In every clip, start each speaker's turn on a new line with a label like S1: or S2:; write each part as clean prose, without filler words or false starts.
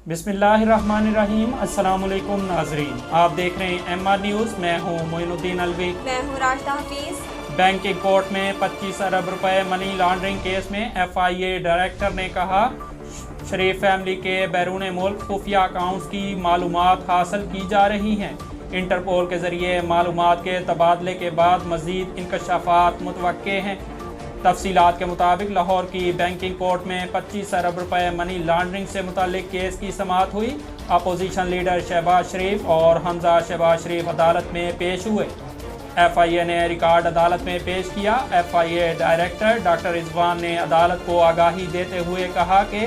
S1: बिस्मिल्लाहिर्रहमानिर्रहीम। अस्सलाम वालेकुम नाजरीन, आप देख रहे हैं MR न्यूज़। मैं हूं मोइनुद्दीन अलवी।
S2: मैं हूं राशिदा हफीज।
S1: बैंकिंग कोर्ट में 25 अरब रुपए मनी लॉन्ड्रिंग केस में FIA डायरेक्टर ने कहा, शरीफ फैमिली के बैरून मुल्क खुफिया अकाउंट्स की मालूमात हासिल की जा रही हैं। इंटरपोल के ज़रिए मालूमात के तबादले के बाद मज़ीद इंकशाफात मुतवक्के हैं। तफसीलात के मुताबिक लाहौर की बैंकिंग कोर्ट में 25 अरब रुपए मनी लॉन्ड्रिंग से मुताल्लिक केस की समाअत हुई। अपोजिशन लीडर शहबाज शरीफ और हमजा शहबाज शरीफ अदालत में पेश हुए। FIA ने रिकॉर्ड अदालत में पेश किया। FIA डायरेक्टर डॉक्टर रिजवान ने अदालत को आगाही देते हुए कहा कि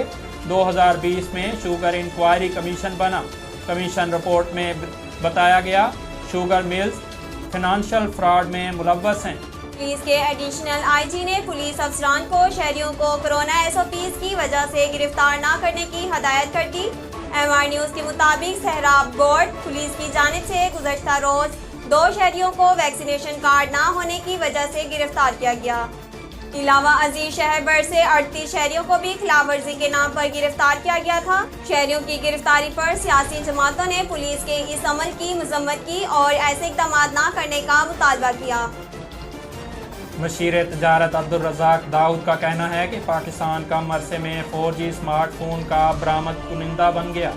S1: 2020 में शुगर इंक्वायरी कमीशन बना। कमीशन रिपोर्ट में बताया गया शुगर मिल्स फिनंशियल फ्रॉड में मुलव्वस हैं।
S2: पुलिस के एडिशनल IG ने पुलिस अफसरान को शहरियों को कोरोना SOPs की वजह से गिरफ्तार न करने की हदायत कर दी। MR न्यूज़ के मुताबिक सहराब बोर्ड पुलिस की जानिब से गुज़श्ता रोज 2 शहरियों को वैक्सीनेशन कार्ड न होने की वजह से गिरफ्तार किया गया। इलावा अजीज शहर भर से 38 शहरियों को भी खिलाफ वर्जी के नाम पर गिरफ्तार किया गया था। शहरियों की गिरफ्तारी पर सियासी जमातों ने पुलिस के इस अमल की मजम्मत की और ऐसे इक़दाम न करने का मुतालबा किया।
S1: मशीर तजारत अब्दुल रज़ाक दाऊद का कहना है कि पाकिस्तान कम अरसे में 4G स्मार्टफोन का बरामद कुनिंदा बन गया।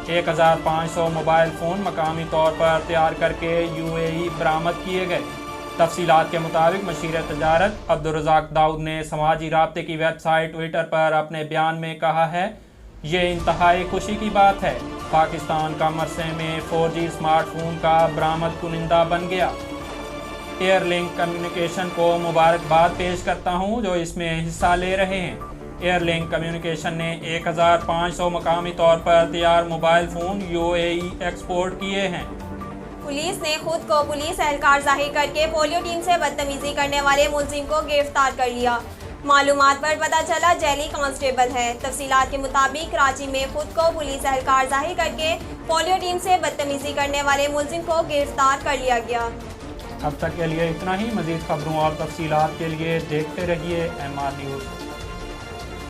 S1: 1500 मोबाइल फ़ोन मकामी तौर पर तैयार करके UAE बरामद किए गए। तफसीलात के मुताबिक मशीर तजारत अब्दुल रज़ाक दाऊद ने समाजी राब्ते की वेबसाइट ट्विटर पर अपने बयान में कहा है, ये इंतहाई खुशी की बात है। पाकिस्तान कम अरसे में 4G स्मार्टफोन का बरामद कुनिंदा बन गया। एयरलिंक कम्युनिकेशन को मुबारकबाद पेश करता हूं जो इसमें हिस्सा ले रहे हैं। एयरलिंक कम्युनिकेशन ने 1500 मकामी तौर पर तैयार मोबाइल फ़ोन UAE एक्सपोर्ट किए हैं।
S2: पुलिस ने खुद को पुलिस एहलकार जाहिर करके पोलियो टीम से बदतमीजी करने वाले मुलजिम को गिरफ्तार कर लिया। मालूमात पर पता चला जैली कांस्टेबल है। तफसीलात के मुताबिक कराची में खुद को पुलिस एहलकार जाहिर करके पोलियो टीम से बदतमीजी करने वाले मुलजिम को गिरफ्तार कर लिया गया।
S1: अब तक के लिए इतना ही। मज़ीद खबरों और तफसीलात के लिए देखते रहिए MR न्यूज़।